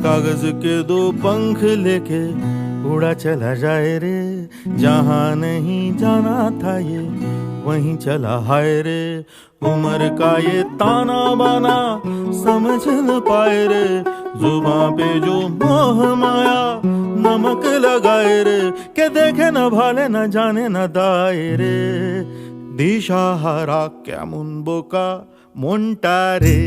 कागज के दो पंख लेके उड़ा चला जाए रे, जहाँ नहीं जाना था ये वहीं चला हाय रे। उम्र का ये ताना बाना समझ न पाए रे, जुबां पे जो मोह माया नमक लगाए रे, के देखे न भाले न जाने न दाए रे। दिशाहारा क्या मुनबोका मोंटा रे।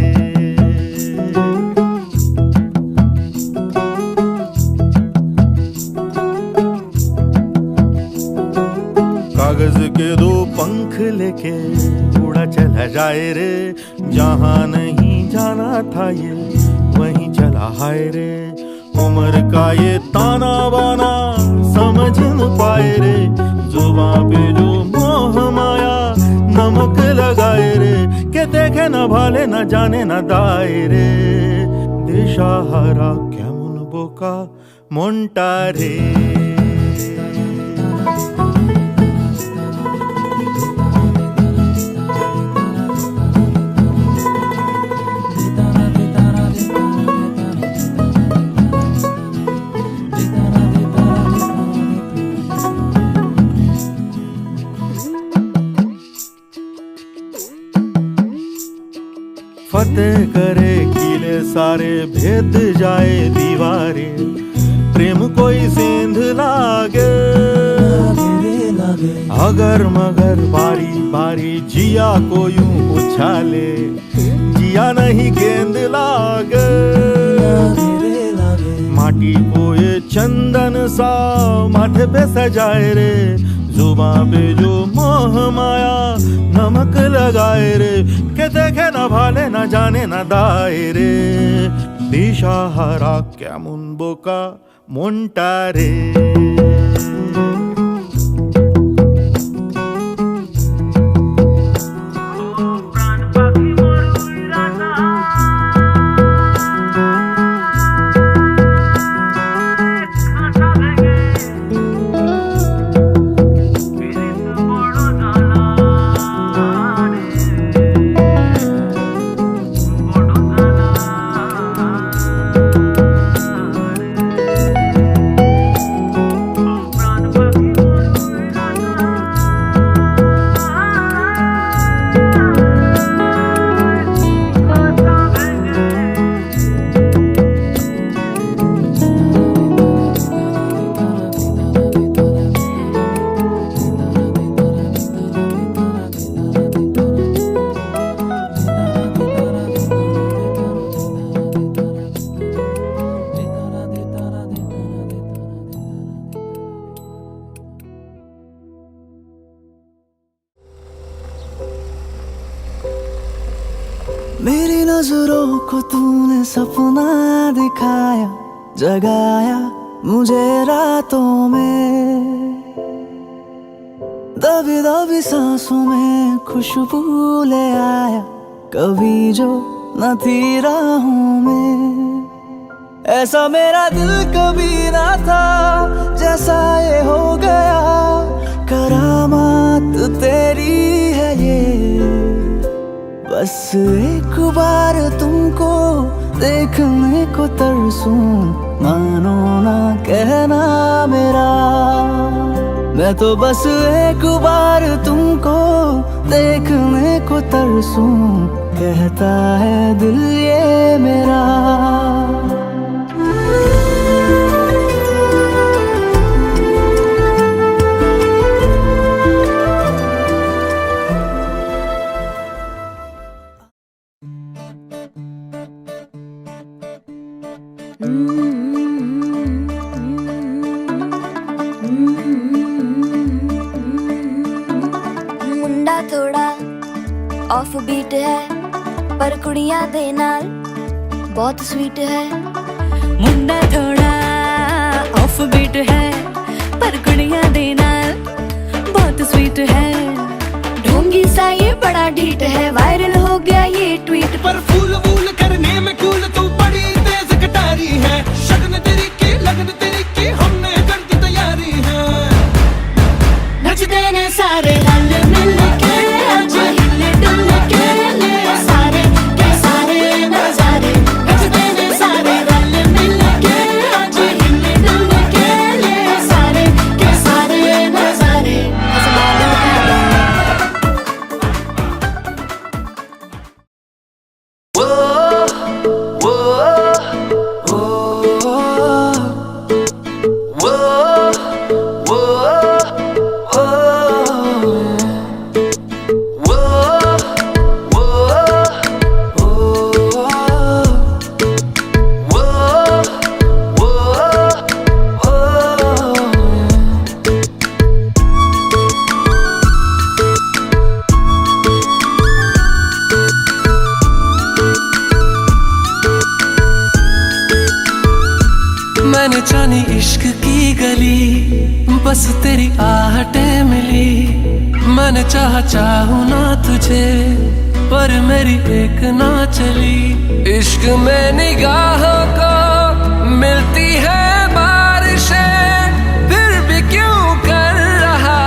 कागज के दो पंख लेके उड़ा चला जाए रे, जहाँ नहीं जाना था ये वहीं चला हाय रे। उम्र का ये ताना बाना समझ न पाए रे, जुबां पे जो मोह माया नमक लगाए रे, के देखे न भाले न जाने न दाए रे। दिशाहारा क्या मुनबोका मोंटा रे। फतेह करे किले सारे, भेद जाए दीवारें, प्रेम कोई सेंध लागे अगर मगर बारी बारी जिया को यूं उछाले, जिया नहीं गेंद लागे। माटी को ये चंदन सा माथे पे सजाए रे, जुबां पे जो मोह माया नमक लगाए रे, के देखे न भाले न जाने न दाए रे। दिशाहारा क्या मुनबोका मोंटा रे। मेरी नजरों को तूने सपना दिखाया, जगाया मुझे रातों में, दबी दबी सांसों में खुशबू ले आया, कभी जो न थी राहों में। ऐसा मेरा दिल कभी ना था, जैसा ये हो गया, करामात तेरी है ये। बस एक बार तुमको देखने को तरसूं, मानो ना कहना मेरा। मैं तो बस एक बार तुमको देखने को तरसूं, कहता है दिल ये मेरा। मुंडा थोड़ा ऑफ बीट है, पर कुड़ियां दे नाल बहुत स्वीट है। मुंडा थोड़ा ऑफ बीट है पर कुड़ियां देना बहुत स्वीट है। ढोंगी सा ये बड़ा ढीठ है, वायरल हो गया ये ट्वीट। पर फूल वूल करने में कूल तू बड़ी तेज कटारी है। शगन तेरी की लगन तेरी की हमने कर दी तैयारी है। नचते ने सारे रल मिल के आज हिले डुल के ले सारे के सारे नजारे। नचते ने सारे रल मिल के आज हिले डुल के ले सारे के सारे नजारे। मैंने जानी इश्क की गली, बस तेरी आहटें मिली। मैंने चाहूं ना तुझे, पर मेरी एक ना चली। इश्क में निगाहों को मिलती है बारिशें, फिर भी क्यों कर रहा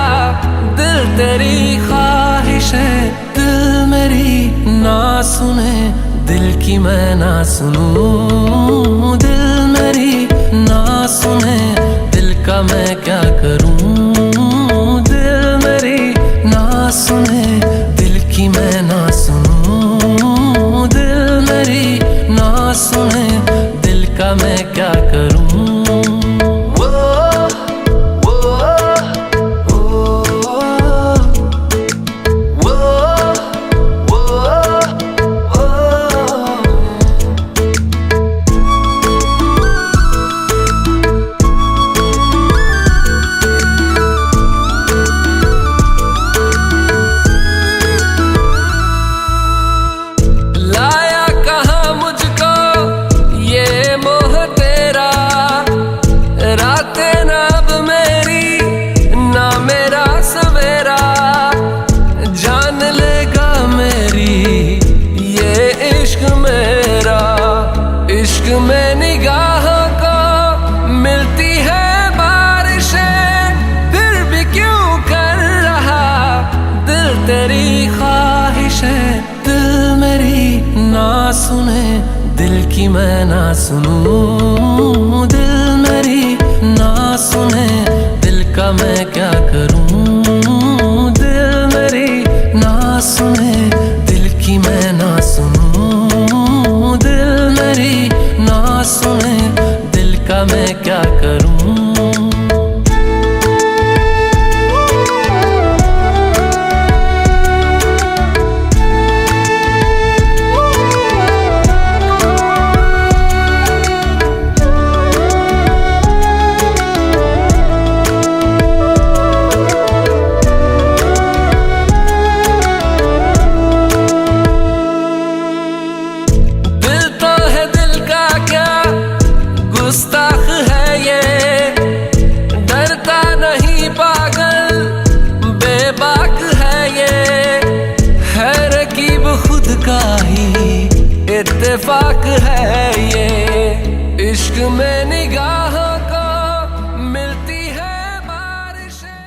दिल तेरी ख्वाहिशें। दिल मेरी ना सुने, दिल की मैं ना सुनूं। दिल मेरी ना सुने, दिल का मैं क्या करूं। दिल मेरी ना सुने, दिल की मैं ना सुनूं। दिल मेरी ना सुने, दिल का मैं क्या करूं। इश्क में निगाहों को मिलती है बारिशें, फिर भी क्यों कर रहा दिल तेरी ख्वाहिशें। दिल मेरी ना सुने, दिल की मैं ना सुनूं। दिल मेरी ना सुने, दिल का मैं क्या करूं। दिल मेरी ना सुने, दिल की मैं ना सुनूं। दिल मेरी ना सुने, दिल का मैं क्या करूं। गुस्ताख है ये, डरता नहीं पागल, बेबाक है ये। है रकीब खुद का ही इत्तेफाक है ये। इश्क में निगाहों को मिलती है बारिशें।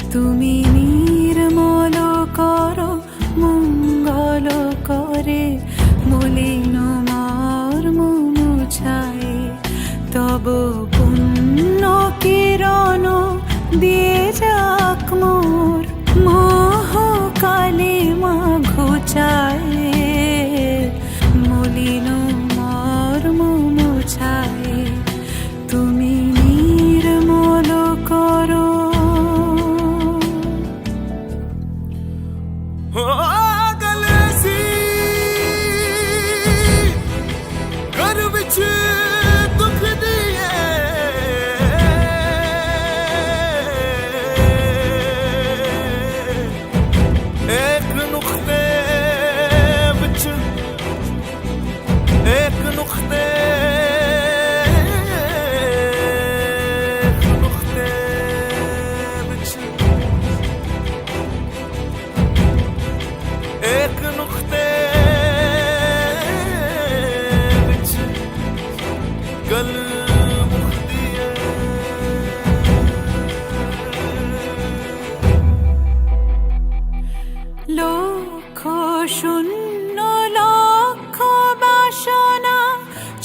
তুমি নির্মল করো মঙ্গল করে, মলিন মর্ম মুছায়ে। তব পুণ্য কিরণ দিয়ে যাক মোর মোহ কালে মা ঘুচায়ে। মলিন মর্ম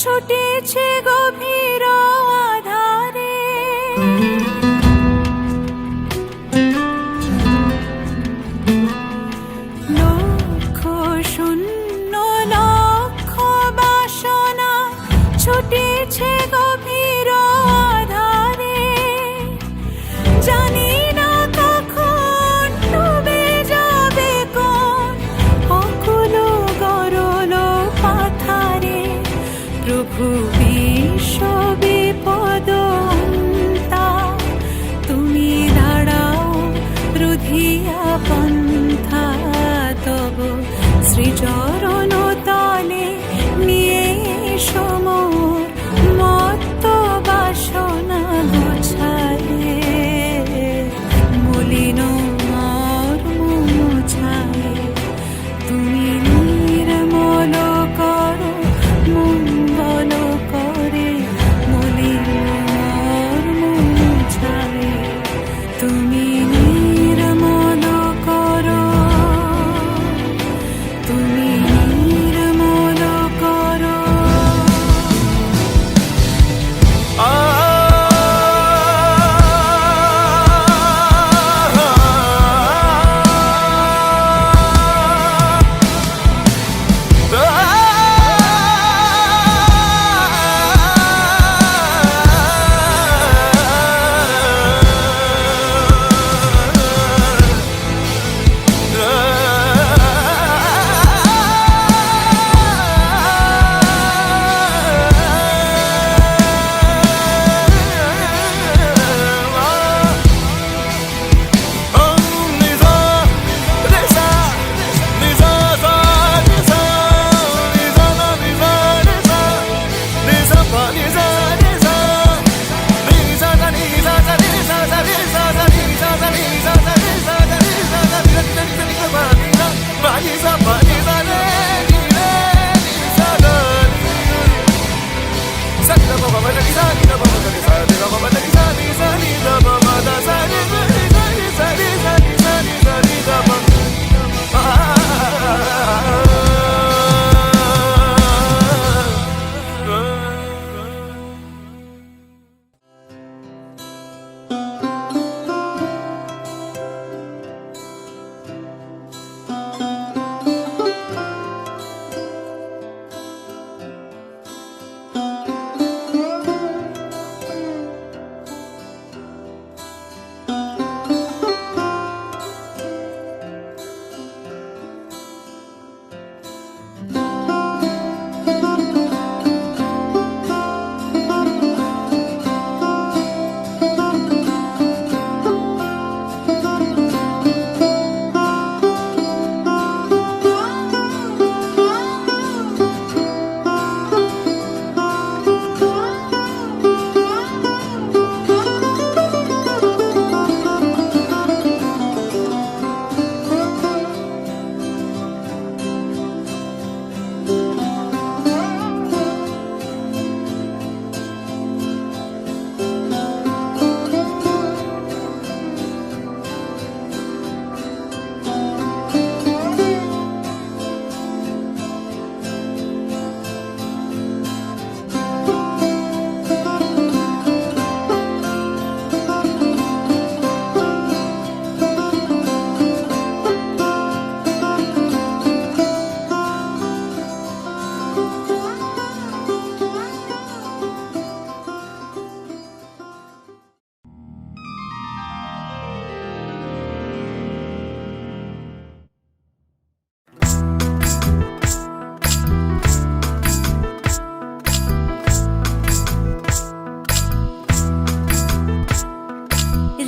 ছুটেছে গভীর আধারে। লক্ষ শূন্য লক্ষ বাসনা ছুটেছে গভীর আধারে। জানি না কখন ডুবে যাবে কোন অকুল গরল পাথারে। প্রভু বিশ্ব বিপদ অন্তা, তুমি দাঁড়াও রুধিয়া পন্থা। তব শ্রীচরণ তলে নিয়ে সমর মত্ত বাসনা গোছায়ে। মলিন মর্ম মোছায়ে, তুমি নির্মল করো মঙ্গল করে। মলিন মর্ম মোছায়ে, তুমি নির্মল করো, তুমি নির্মল করো।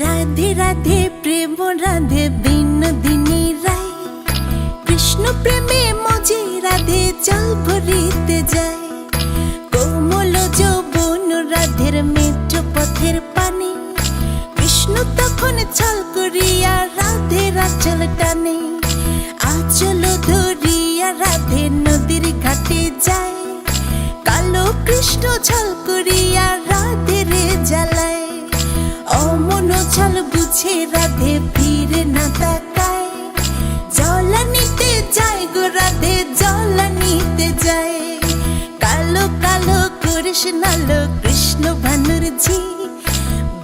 রাধে রাধে প্রেম রাধে বিনোদিনী রায়। কৃষ্ণ প্রেমে মজে রাধে জল ভরিতে যায়। কোমল যৌবন রাধের মেঠো পথের পানে। কৃষ্ণ তখন ছল করিয়া রাধের আঁচল টানে। আঁচল ধরিয়া রাধে নদীর ঘাটে যায়। কালো কৃষ্ণ ছল করিয়া রাধের জ্বালায়। অমন ছল বুঝে রাধে ফিরে না তাকায়। জলা নিতে যায় গো রাধে জলা নিতে যায়। কালো কালো নালো কৃষ্ণ ভানুর ঝি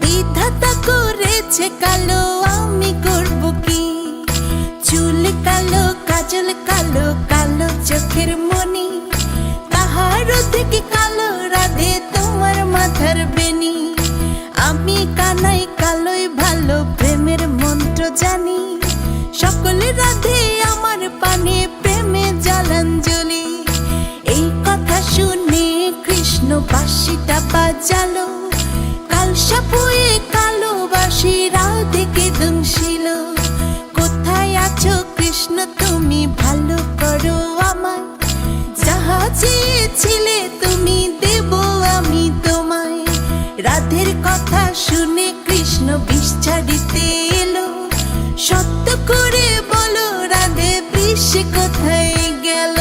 বিধাতা করেছে কালো আমি করব কি চুল কালো কাজল কালো কালো চোখের মনি তাহার থেকে কালো রাধে তোমার মাথার বেনি আমি কানাই কালোই ভালো প্রেমের মন্ত্র জানি সকল রাধে আমার পানে প্রেমে জলাঞ্জলি এই কথা শুনে কৃষ্ণ বাঁশিটা বাজালো কালসা বয়ে কালো বাঁশি রাধেকে দুংশিল কোথায় আছো কৃষ্ণ তুমি ভালো করো আমায় যাহা চেয়েছিলে তুমি দেব আমি তোমায় রাধের কথা শুনে কৃষ্ণ বিষ ছাড়িতে এলো সত্য করে বলো রাধে বিষ কোথায় গেল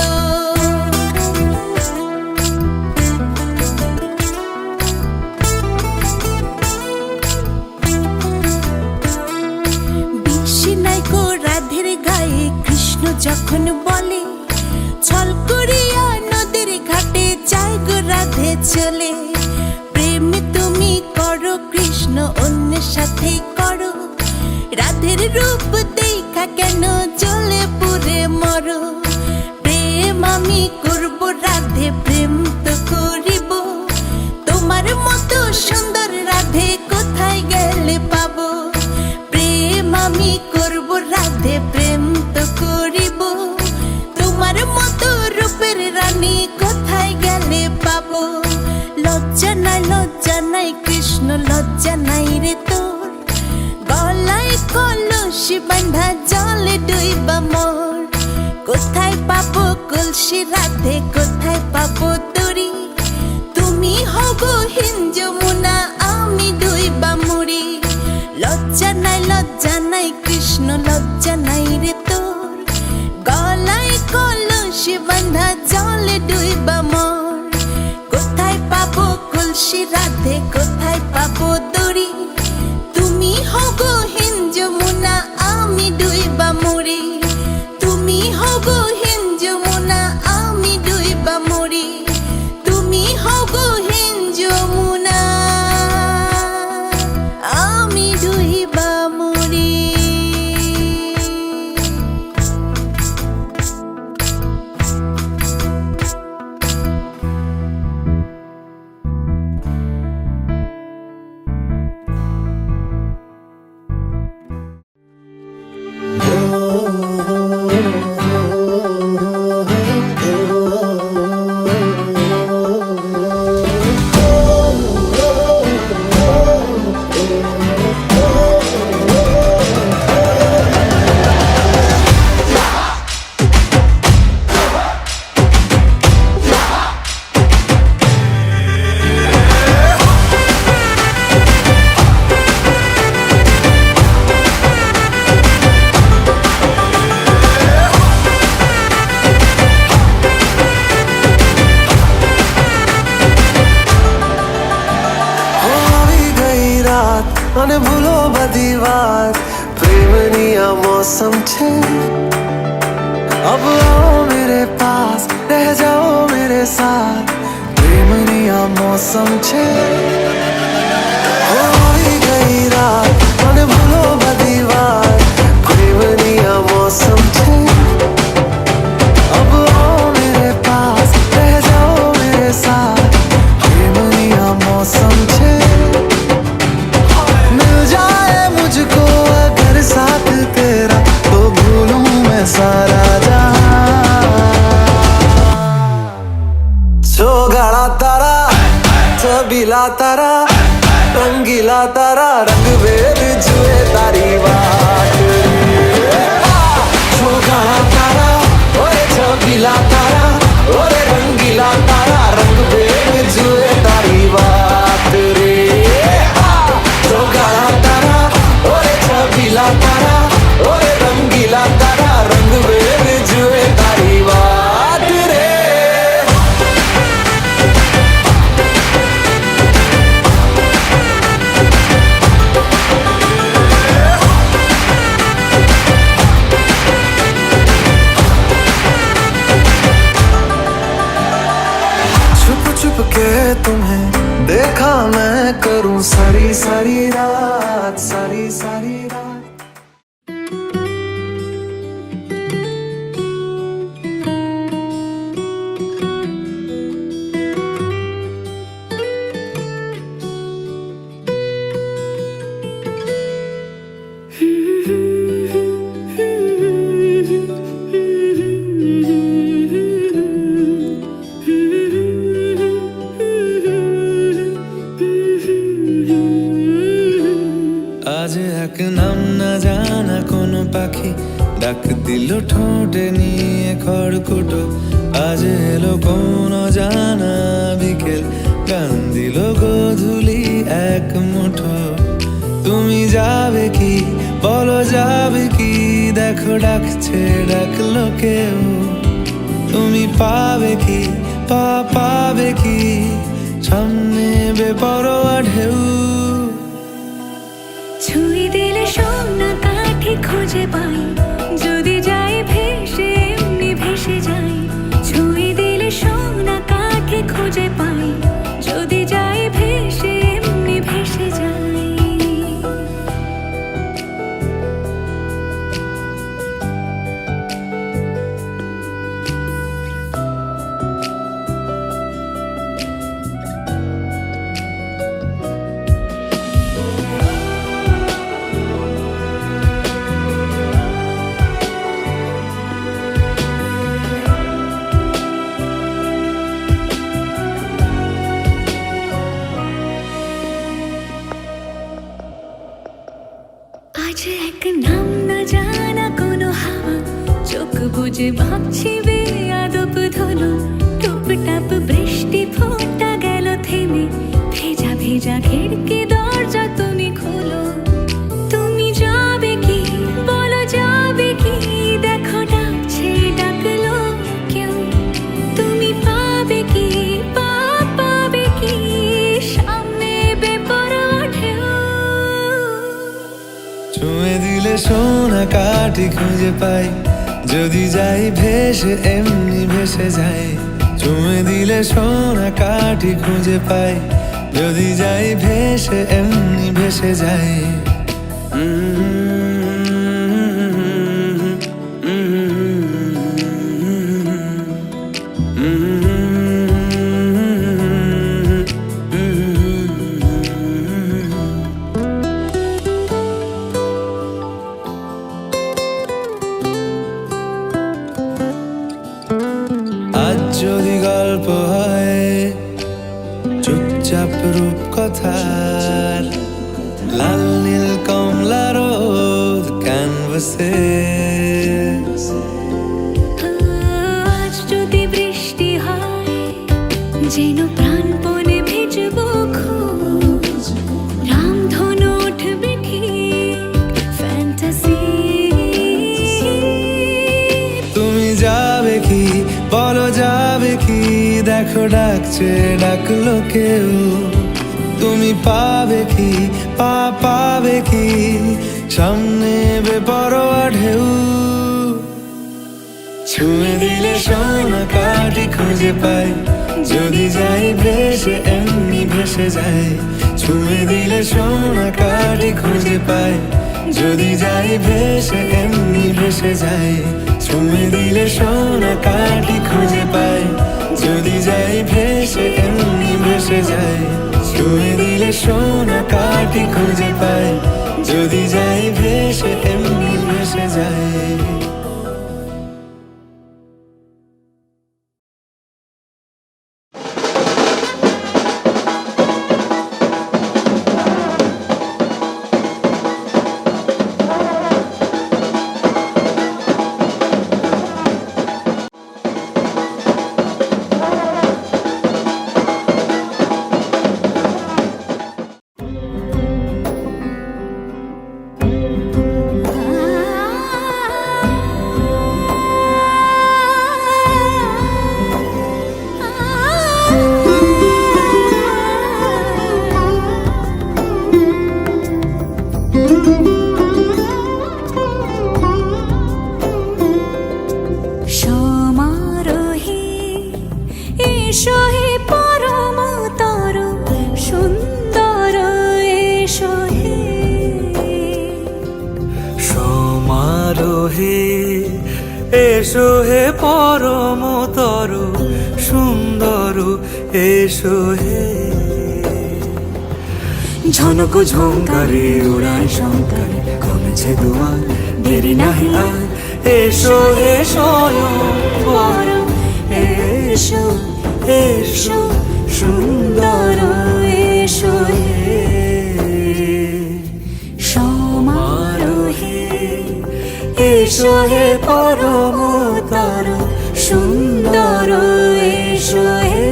বিষ নাই গো রাধের গায়ে কৃষ্ণ যখন বলে ছল করিয়া নদীর ঘাটে যায় গো রাধে চলে প্রেম তুমি করো কৃষ্ণ অন্যের সাথে করো রাধের রূপ দেখা কেন চলে পুরে মরো প্রেম আমি করব রাধে প্রেম তো করিব তোমার মতো সুন্দর রাধে কোথায় গেলে পাবো প্রেম আমি করব রাধে প্রেম তো করিব তোমার মতো রূপের রানী কোথায় গেলে পাবো লজ্জা নাই কৃষ্ণ লজ্জা নাই রে তোর গলায় কলসি বাঁধা জলে ডুইবা মোর কোথায় পাবো কলসি রাধে কোথায় পাবো তরি তুমি হগো হিন যমুনা আমি ডুইবা মুড়ি লজ্জা নাই কৃষ্ণ লজ্জা নাই রে তোর গলায় কলসি বাঁধা জলে ডুইবা মোর কোথায় পাবো কলসি রাধে কোথায় পাবো দড়ি তুমি হগো হিন যমুনা আমি ডুইবা মরি তুমি হগো হিন যমুনা আমি ডুইবা মরি তুমি হগো হিন যমুনা আমি ডুইবা মরি અને ભૂલો બધી વાત પ્રેમની આ મૌસમ છે अब आओ मेरे पास रह जाओ मेरे साथ प्रेमनी आ मौसम छे होई गई रात અને ભૂલો બધી વાત પ્રેમની આ मौसम छे अब आओ मेरे पास रह जाओ मेरे साथ प्रेमनी आ मौसम छे मिल जाए मुझको अगर साथ तेरा तो भूलूं मैं सारा गाड़ा तारा छबीला तारा रंगीला तारा रंग बेर जुए तारी बात गाड़ा तारा ओए छबीला तारा ओए रंगीला तारा रंग बेर जुए तारी बात रे गाड़ा तारा ओए छबीला तारा ओए रंगीला तारा रंग बेर जुए तारी बात रे तुम्हें देखा मैं करूं सारी सारी रात, सारी सारी रात। আজ এক নাম না জানা কোনো পাখি ডাক দিল ঠোঁটে নিয়ে খড়কুটো। আজ এলো কোন জানা বিকেল গান দিল গোধূলি এক মুঠো। তুমি যাবে কি বলো যাবে কি, দেখো ডাকছে ডাকলো কেউ। তুমি পাবে কি পাবে কি, সামনে বেপরোয়া ঢেউ। ছুঁই দিলে সোনা কাঠি খুঁজে পাই, যদি যাই ভেসে এমনি ভেসে যাই। ছুঁই দিলে সোনা কাঠি খুঁজে পাই, যদি যাই ভেসে এমনি ভেসে যাই। আজ এক নাম না জানা কোনো হাওয়া, চোখ বুঝে ভাবছি বেয়াদব ধলো। টুপটাপ বৃষ্টি ফোঁটা গেল থেমে, ভেজা ভেজা খিড়কি দরজা তুমি খোলো। তুমি যাবে কি বলো যাবে কি, দেখো ডাকছে ডাকলো কেউ। তুমি পাবে কি পাবে কি, সামনে বেপরোয়া ঢেউ। ছুঁয়ে দিলে সোনা কাঠি খুঁজে পাই, যদি যাই ভেসে এমনি ভেসে যাই। ছুঁয়ে দিলে সোনা কাঠি খুঁজে পাই, যদি যাই ভেসে এমনি ভেসে যাই। আজ যদি গল্প হয় চুপচাপ রূপকথার, লাল নীল কমলা রোদ ক্যানভাসে। আজ যদি বৃষ্টি হয় যেন প্রাণপণে ভিজবো খোঁজ, রামধনু উঠবে ঠিক ফ্যান্টাসি। তুমি যাবে কি বলো যাবে কি, দেখো ডাকছে ডাকলো কেউ। তুমি পাবে কি পাবে কি, সামনে বেপরোয়া ঢেউ। ছুঁয়ে দিলে সোনা কাঠি খুঁজে পাই, যদি যাই ভেসে এমনি ভেসে যাই। ছুঁয়ে দিলে সোনা কাঠি খুঁজে পাই, যদি যাই ভেসে এমনি ভেসে যাই। ছুঁয়ে দিলে সোনা কাঠি খুঁজে পাই, যদি যাই ভেসে এমনি ভেসে যাই। ছুঁয়ে দিলে সোনা কাঠি খুঁজে পাই, যদি যাই ভেসে এমনি ভেসে যাই। সমারোহে এসো হে পরমতা হে এসো হে পরমতর সুন্দর এসো হে ঝনক ঝঙ্কারে উড়ায় শঙ্কারে কমেছে দুয়ার দেরি নাহি আর এসো হে স্বয়ং বর এসো এসো সুন্দর এসো হে সমারোহে এসো হে পরমতর সুন্দর এসো হে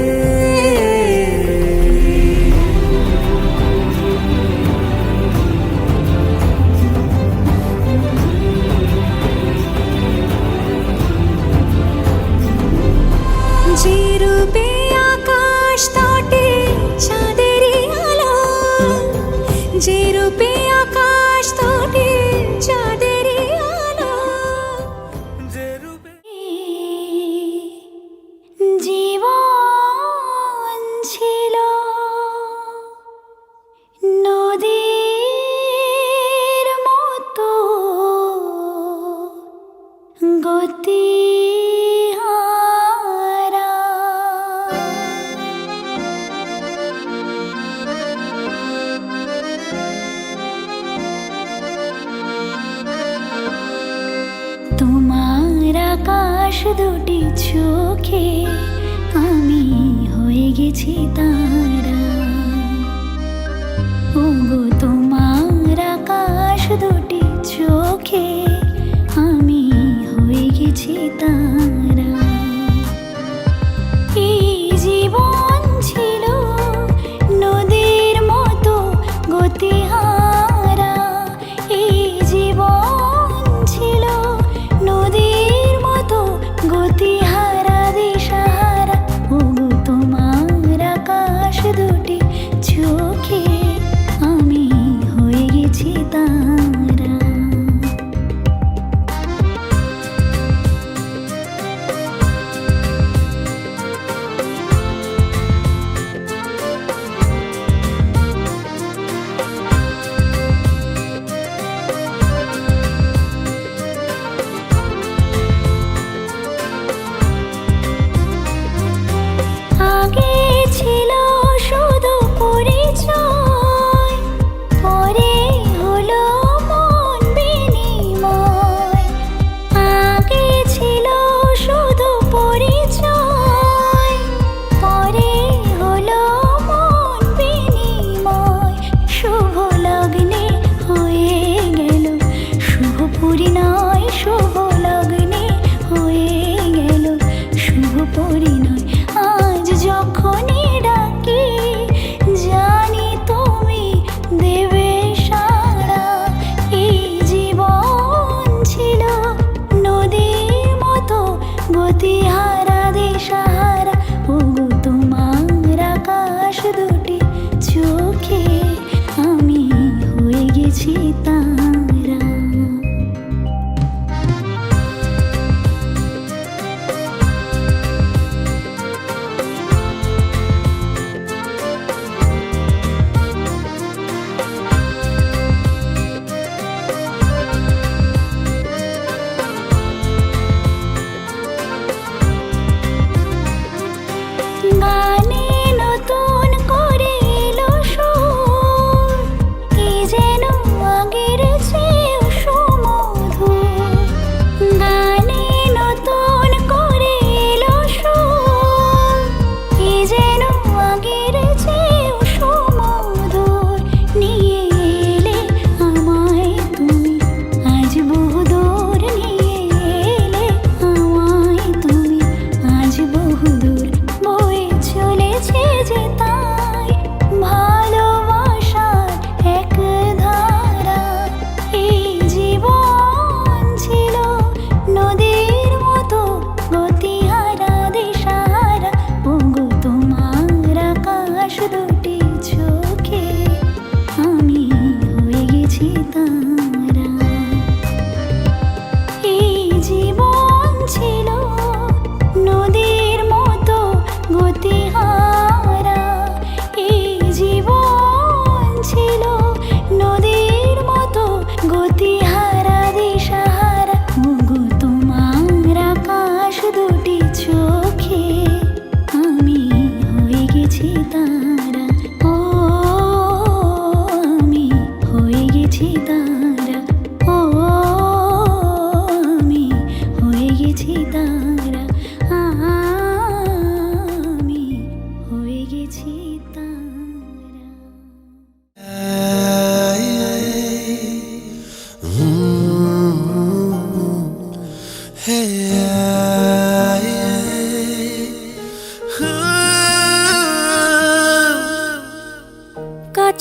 যে রূপে আকাশ তটে চাঁদেরই আলো, যে রূপে আকাশ তটে চাঁদেরই আলো, যে রূপে জীবন ছিল নদীর মতো গতি তোমার আকাশ দুটি চোখে আমি হয়ে গেছি তারা, ওগো তোমার আকাশ দুটি চোখে আমি হয়ে গেছি তারা। এই জীবন ছিল নদীর মতো গতিহারা, এই জীবন ছিল নদীর মতো গতিহারা দিশাহারা, ওগো তোমার আকাশ দুটি চোখে আমি হয়ে গেছি তারা।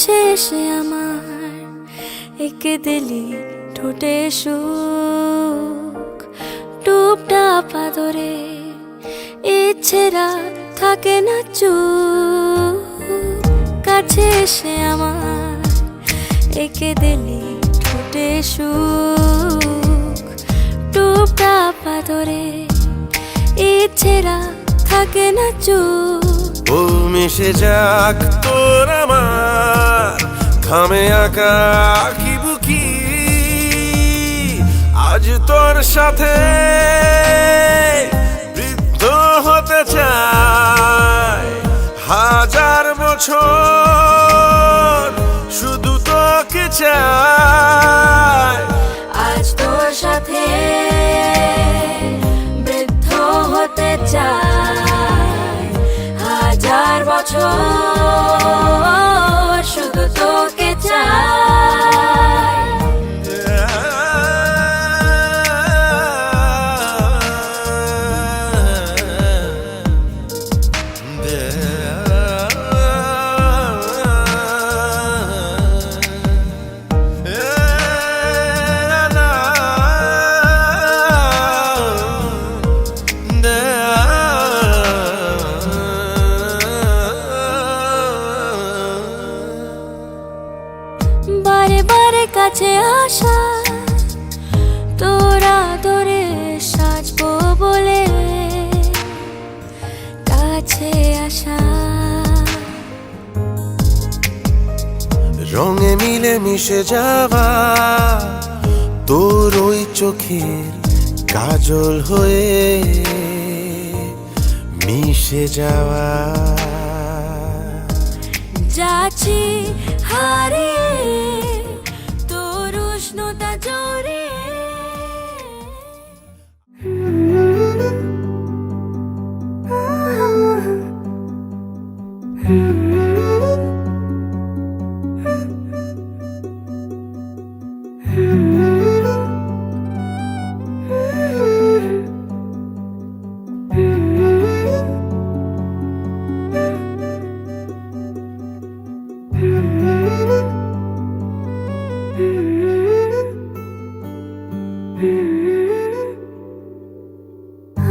কাছে এসে আমার একে দিলি ঠোঁটে সুখ টুপটা পাদরে ইচ্ছেরা থাকে না চুপ কাছে এসে আমার একে দিলি ঠোঁটে সুখ টুপটা পাদরে ইচ্ছেরা থাকে না চুপ ও মিশে যাক তোর আমার থামে আঁকা আঁকি বুকি আজ তোর সাথে বৃদ্ধ হতে চাই হাজার বছর শুধু তোকে চাই আজ তোর সাথে বৃদ্ধ হতে চাই হাজার বছর শুধু তোকে চাই বারে বারে কাছে আসা তোরা ধরে সাজবো বলে কাছে আসা রঙে মিলে মিশে যাওয়া তোর ওই চোখের কাজল হয়ে মিশে যাওয়া যাচ্ছি হারিয়ে তোর উষ্ণতা জোরে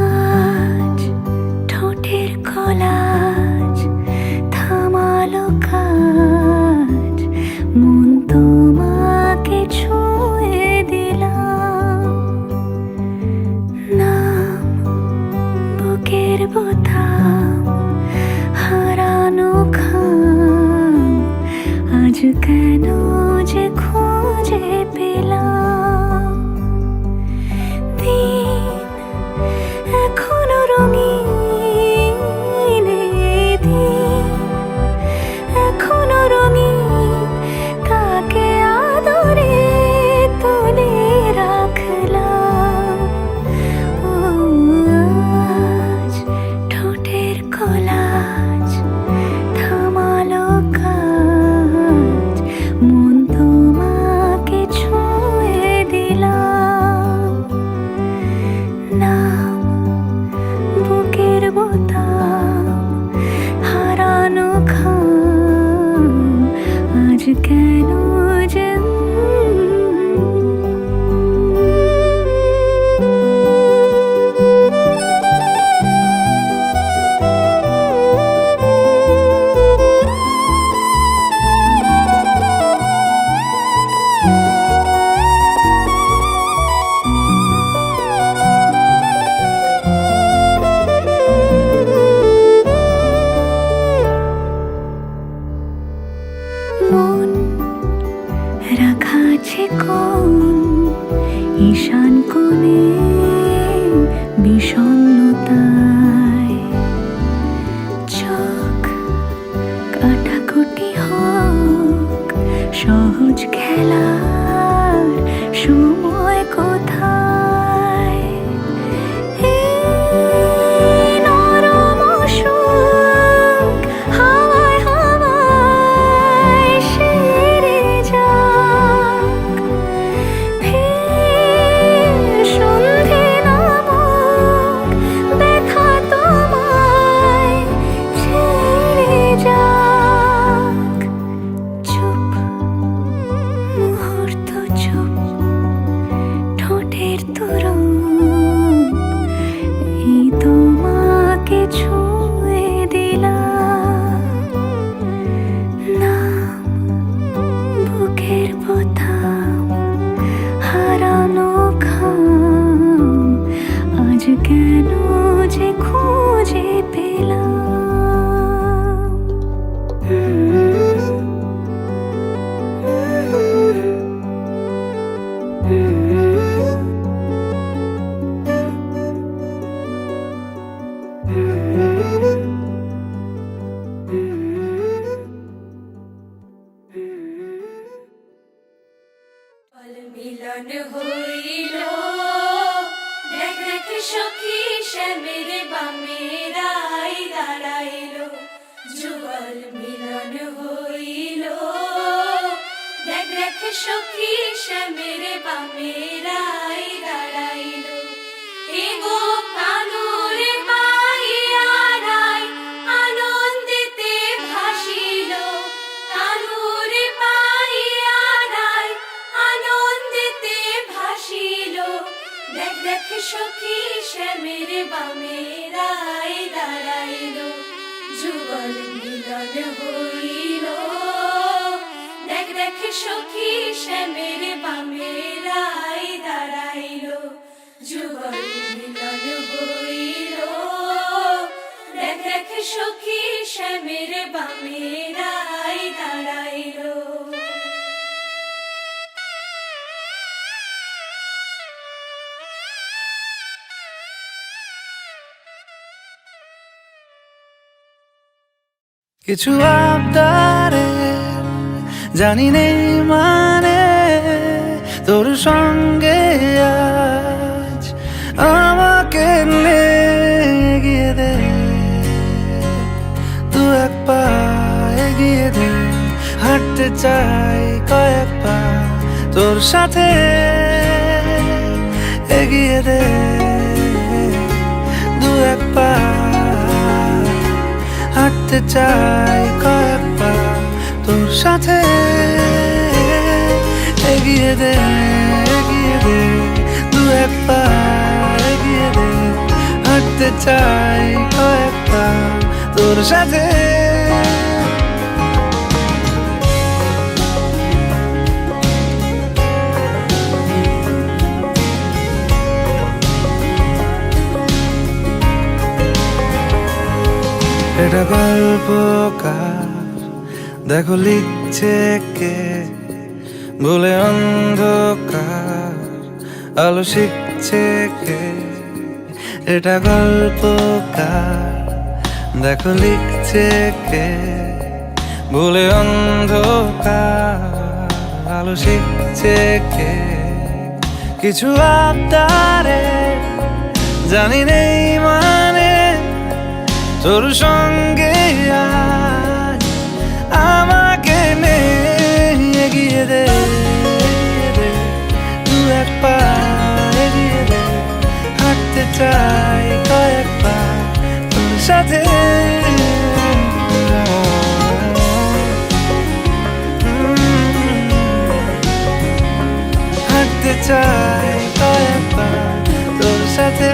আজ ঠোঁটের কলাজ থামালো কাজ মন তোমাকে ছুঁয়ে দিলাম নাম বুকের বোতাম হারানো খাম আজ কেন যে খুঁজে পেলাম দিন এখনো রঙিন দিন এখনো রঙিন তাকে আদরে তুলে রাখলাম ও আজ ঠোঁটের কলাজ থামালো কাজ মন তোমাকে ছুঁয়ে দিলাম নাম বুকের বোতাম হারানো খাম আজ কেন যে মন রাখা আছে কোন ঈশান কোণে বিষণ্ণতায় চোখ কাটাকুটি হোক সহজ খেলার সময় কোথায় এই নরম সুখ হাওয়ায় হাওয়ায় সেরে যাক ফের সন্ধে নামক ব্যথা তোমায় ছেড়ে যাক যুগল মিলন হইল দেখ দেখ সখী শ্যামের বামে রাই দাঁড়াইল এগো কানুর পাইয়া রাই আনন্দিতে ভাসিল কানুর পাইয়া রাই আনন্দিতে ভাসিল দেখ দেখ সখী শ্যামের বামে রাই দাঁড়াইল যুগল মিলন হইল দেখ দেখ সখী শ্যামের বামে রাই দাঁড়াইল যুগল মিলন হইল দেখ দেখ সখী শ্যামের বামে রাই দাঁড়াইল কিছু আবদারে জানি নেই মানে তোর সঙ্গে আজ আমাকে এগিয়ে দে তু এক পা এগিয়ে দে হাঁটতে চাই কয়েক পা তোর সাথে এগিয়ে দে দু এক পা হাঁটতে চাই কয়েক পা তোর সাথে এগিয়ে দে দু এক পা এগিয়ে দে হাঁটতে চাই কয়েক পা তোর সাথে এটা গল্পকার দেখো লিখছে কে বলে অন্ধকার আলো শিখছে কে এটা গল্পকার দেখো লিখছে কে বলে অন্ধকার আলো শিখছে কে কিছু আবদারে জানি নেই মানে তোর সঙ্গে আজ আমাকে এগিয়ে দে দু এক পা এগিয়ে দে হাঁটতে চাই কয়েক পা তোর সাথে হাঁটতে চাই কয়েক পা তোর সাথে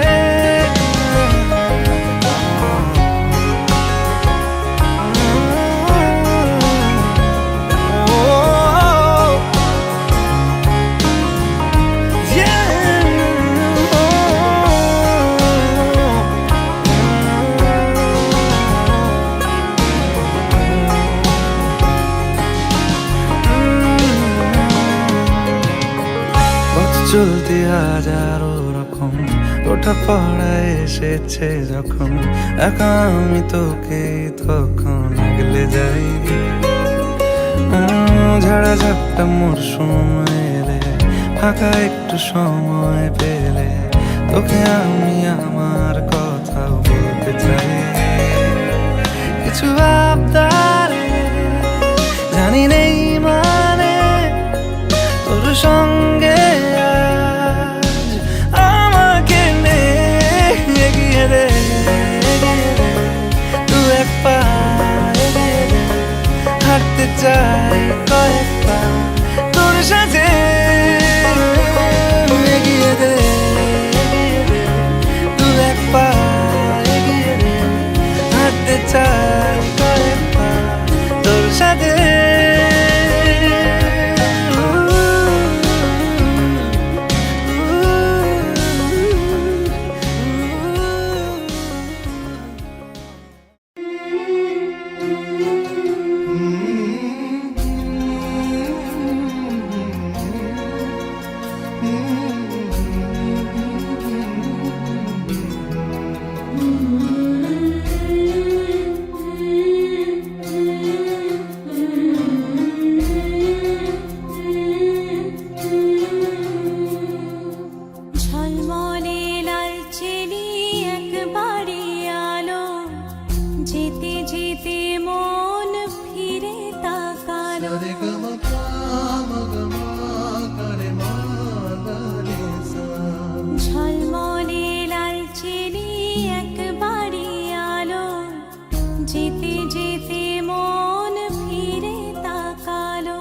চলতি হাজারো রকম ওঠা পড়া এসেছে যখন একা আমি তোকে তখন আগলে যাই ঝাড়া ঝাপটা মরশুম এলে ফাঁকা একটু সময় পেলে তোকে আমি আমার কথা বলতে চাই কিছু আবদারে জানি নেই মানে তোর সঙ্গে তু এক পা এগিয়ে দে হাঁটতে চাই কয়েক পা তোর সাথে এগিয়ে দে তু এক পা এগিয়ে দে হাঁটতে চাই কয়েক পা তোর সাথে যেতে যেতে মন ফিরে তাকালো,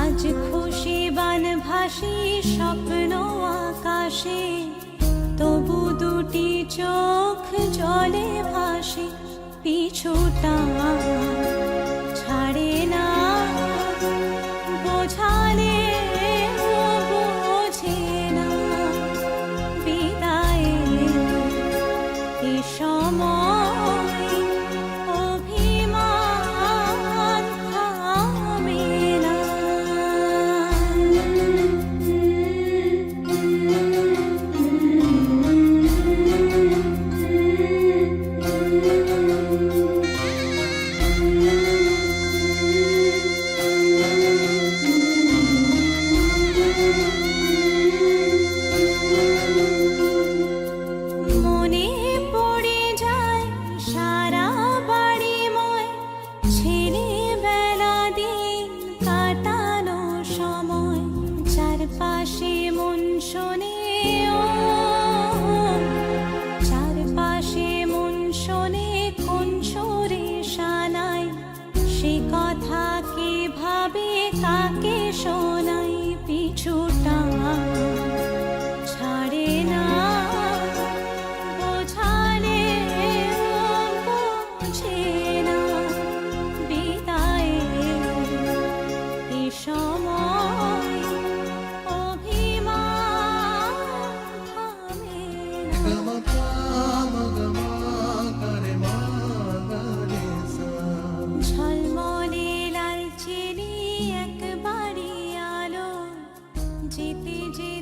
আজ খুশি বান ভাসি স্বপ্ন আকাশে, তবু দুটি চোখ জলে ভাসে, পিছুটা ছাড়ে না, বোঝালে বোঝে না, বিদায়ের এ সময় অভিমান থামে না। মনে পড়ে যায় সারা বাড়িময় ছেলেবেলা দিন কাটানো সময়, চারপাশে মন শোনে ও, চারপাশে মন শোনে কোন সুরে শানাই, সে কথা কে ভাবে কাকে শোনাই, পিছুটা ছাড়ে না, বোঝালে বোঝে না, বিদায়ের এ সময় অভিমান থামে না। ঝলমলে লাল চিনি একবারই আলো, যেতে যে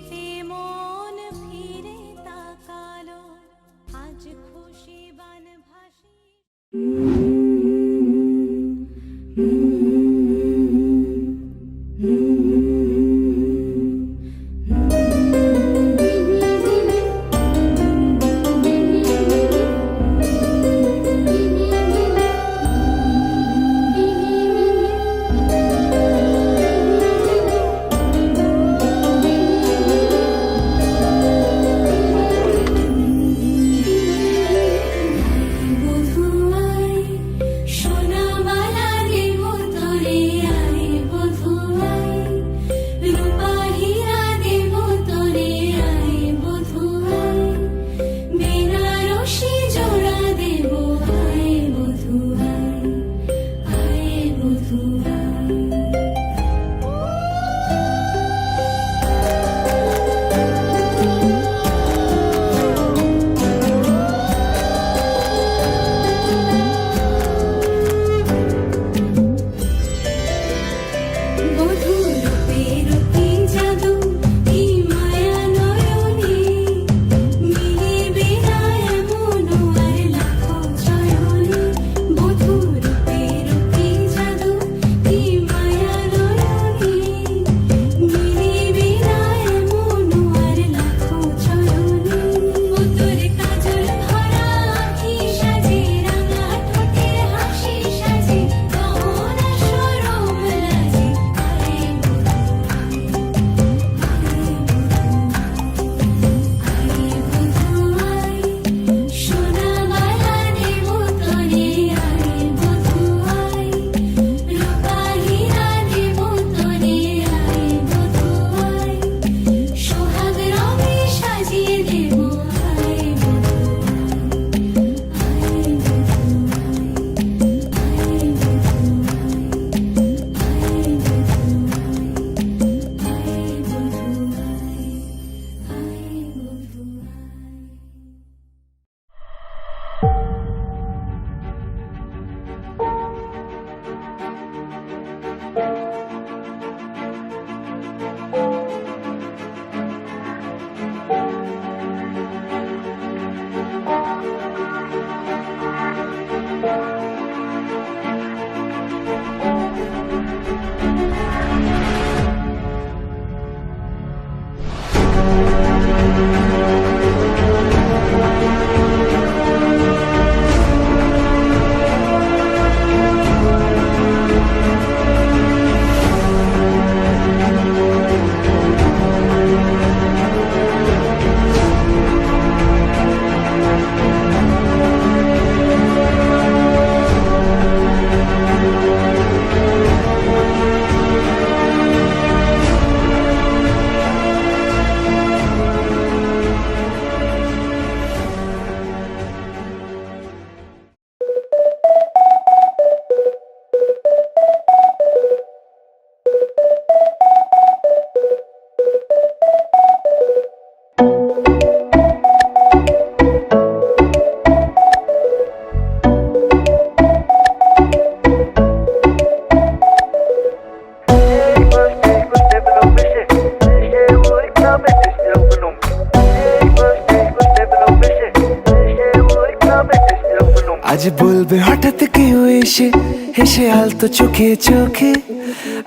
বলবে হঠাৎ কেউ এসে হেসে আলতো চোখে চোখে,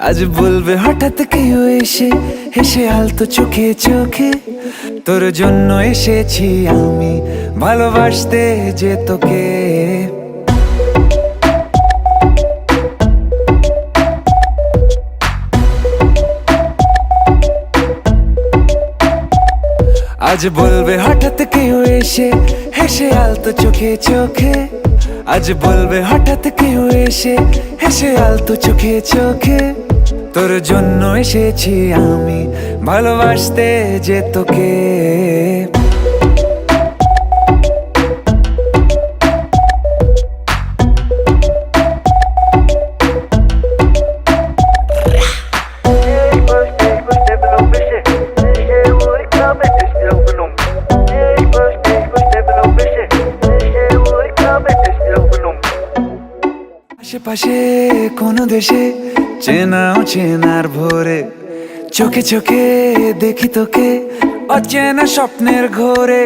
আজ বলবে হঠাৎ কেউ এসে হেসে আলতো চোখে চোখে। তোর জন্য এসেছি আমি ভালোবাসতে যে তোকে। আজ বলবে হঠাৎ কেউ এসে হেসে আলতো চোখে চোখে, আজ বলবে হঠাৎ কেউ এসে হেসে আলতো চোখে চোখে। তোর জন্য এসেছি আমি ভালোবাসতে যে তোকে। আশেপাশে কোনো দেশে চেনাও চেনার ভোরে, চোখে চোখে দেখি তোকে অচেনা স্বপ্নের ঘোরে।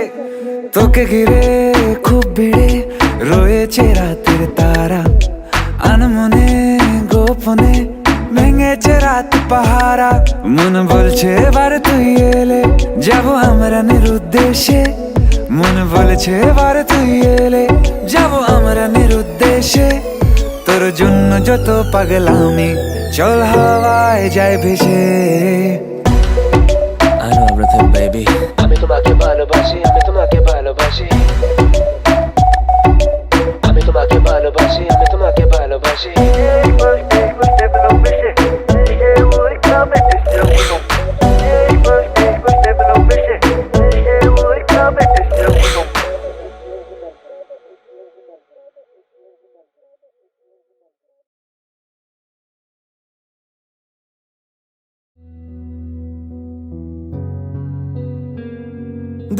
তোকে ঘিরে খুব ভিড়ে রয়েছে রাতের তারা, আনমনে গোপনে ভেঙেছে রাত পাহারা। মন বলছে এবার তুই এলে যাবো আমরা নিরুদ্দেশে, মন বলছে এবার তুই এলে যাবো আমরা নিরুদ্দেশে। তোর জন্য যত পাগলামি চল হাওয়ায় যায় ভেসে। I know everything baby, আমি তোমাকে ভালোবাসি, আমি তোমাকে ভালোবাসি, আমি তোমাকে ভালোবাসি, আমি তোমাকে ভালোবাসি।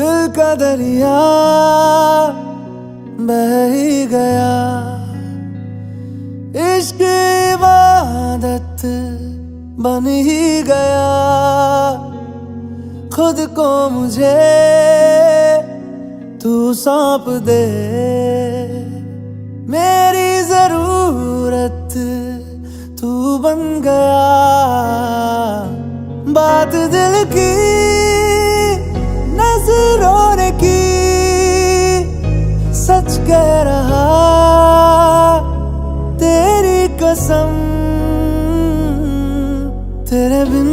दिल का दरिया बह ही गया, इश्क इबादत बन ही गया। खुद को मुझे तू सौंप दे, मेरी जरूरत तू बन गया। बात दिल की नजरों ने की, सच कह रहा तेरी कसम। तेरे बिन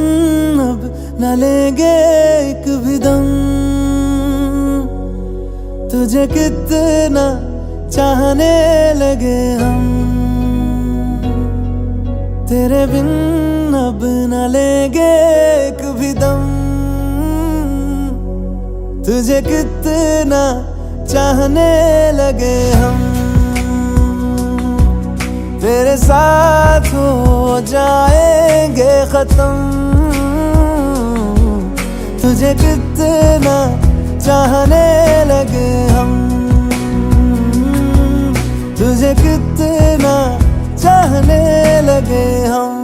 अब न लेंगे एक भी दम, तुझे कितना चाहने लगे हम। तेरे बिन अब न लेंगे एक भी दम, तुझे कितना चाहने लगे हम। तेरे साथ हो जाएंगे खत्म, तुझे कितना चाहने लगे हम। तुझे कितना चाहने लगे हम।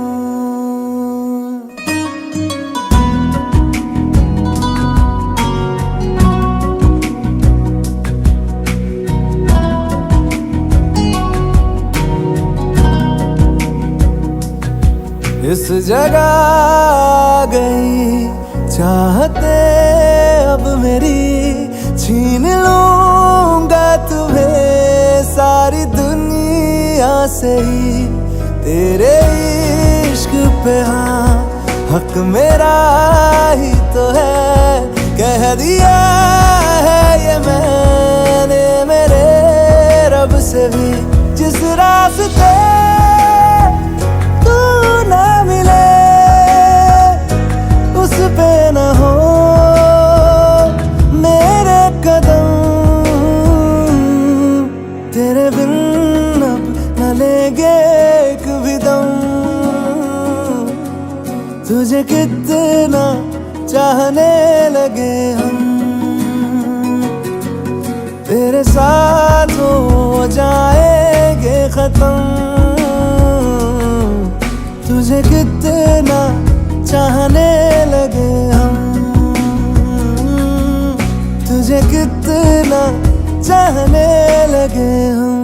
इस जगह गई चाहते अब मेरी, छीन लूंगा तुम्हें सारी दुनिया से ही। तेरे इश्क पे हाँ हक मेरा ही तो है, कह दिया है ये मैंने मेरे रब से भी। जिस रास्ते ना मिले उस पे न हो मेरे कदम। तेरे बिन अब न लेंगे एक भी दम, तुझे कितना चाहने लगे हम। तेरे साथ हो जाएंगे खत्म, तुझे कितना चाहने लगे हम। तुझे कितना चाहने लगे हम।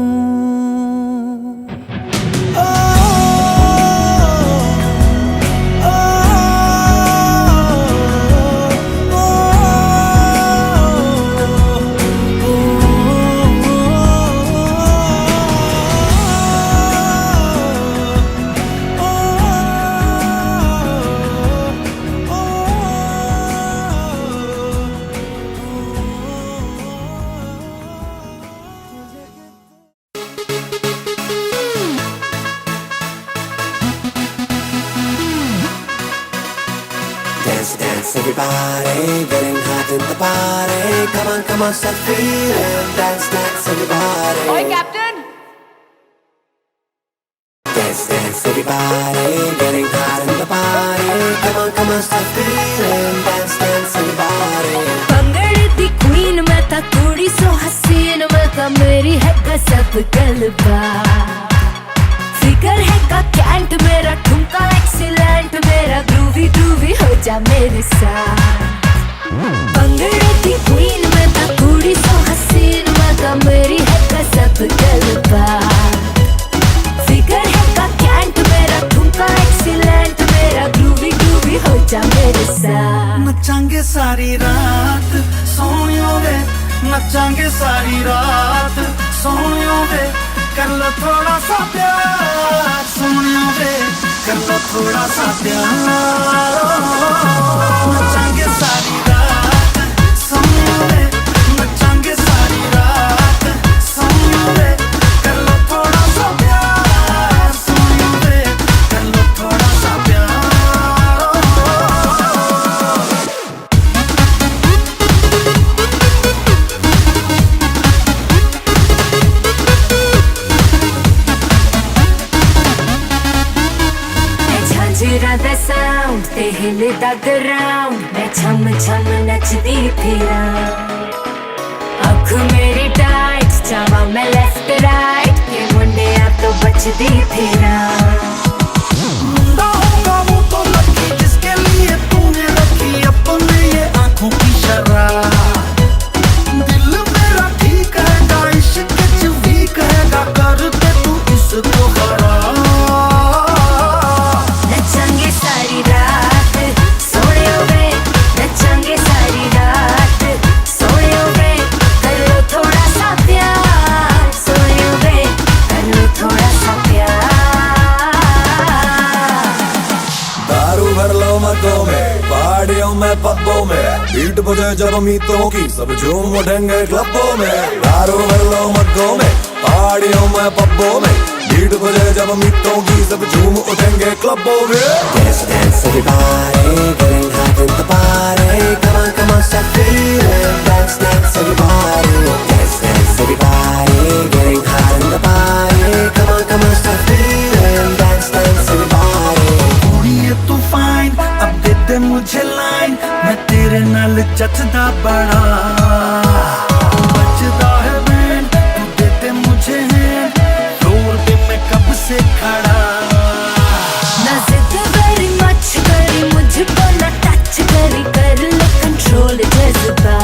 dance, everybody, getting hot in the party. Come on, start feeling. Dance, dance, everybody. Oi, Captain! Dance, dance, everybody, getting hot in the party. Come on, start feeling. Dance, dance, everybody. पंगड़े the queen मैं था कुड़ी सो हसीन मैं था मेरी है गजब गलबा फिगर है का कैंट मेरा ठुमका एक्सीलेंट मेरा ग्रूवी ग्रूवी हो जा मेरे साथ पंगड़े दी queen मैं था कुड़ी सो हसीन मैं था मेरी है गजब गलबा फिगर है का कैंट मेरा ठुमका एक्सीलेंट मेरा ग्रूवी ग्रूवी हो जा मेरे साथ नचांगे सारी रात सोनियो वे नचांगे सारी रात सोनियो वे कर लो थोड़ा सा प्यार सोनियो वे कर लो थोड़ा सा प्यार नचांगे सारी रात सोनियो वे नचांगे सारी रात सोनियो वे कर लो थोड़ा सा प्यार सोनियो वे कर लो थोड़ा सा प्यार झांझरा दा साउंड ते हिलदा ग्राउंड मैं छम छम नचदी फिरा अख मेरी टाइट चावा मैं लेफ्ट राइट ये मुंडे आप तो बचदी फिरा मुंडा होगा वो तो लकी जिसके लिए तूने रखी अपने ये आंखों की शराब दिल मेरा ठीक हैगा इश्क च वीक हैगा कर दे तू इसको खराब नचांगे सारी रात सोने वे नचांगे सारी रात सोने वे कर लो थोड़ा सा प्यार सोने वे कर लो थोड़ा सा प्यार दारू भर लो मर्दों में पहाड़ियों में पब्बों में बीट बजे जब मीतों की सब झूम उठेंगे क्लबों में दारू भर लो मर्दों में पहाड़ियों में पब्बों में बीट बजे जब मीतों की सब झूम उठेंगे क्लबों में Dance, dance, everybody, getting hot in the party. Come on, start feeling. Dance, dance, everybody. Dance, dance, everybody, getting hot in the party. Come on, start feeling. Dance, dance, everybody. कुड़िए तू fine अब दे दे मुझे line मैं तेरे नाल जचदा बड़ा बजदा है band तू दे दे मुझे हैंड फ्लोर पे मैं कब से खड़ा ना जिद वेरी मच करी मुझको ना टच करी कर ले कंट्रोल जज्बा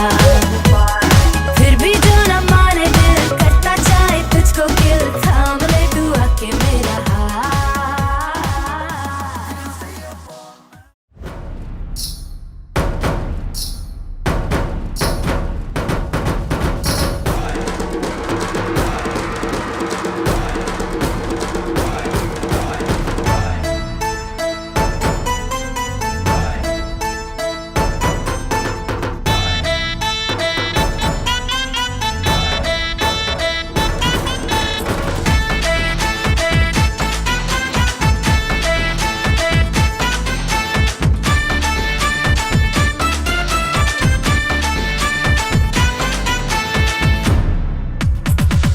फिर भी जो ना माने दिल करता चाहे तुझको किल थाम ले तू आके मेरा हाथ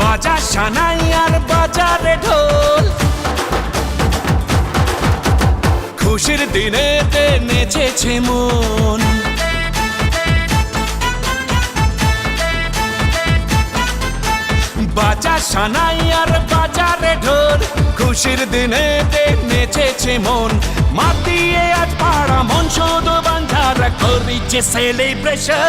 বাজা সানাই আর বাজারে ঢোল খুশির দিনেতে নেচেছে মন বাজা সানাই আর বাজারে ঢোল খুশির দিনেতে নেচেছে মন মাতিয়ে আজ পাড়া মন শুধু বান্ধারা করিছে সেলিব্রেশন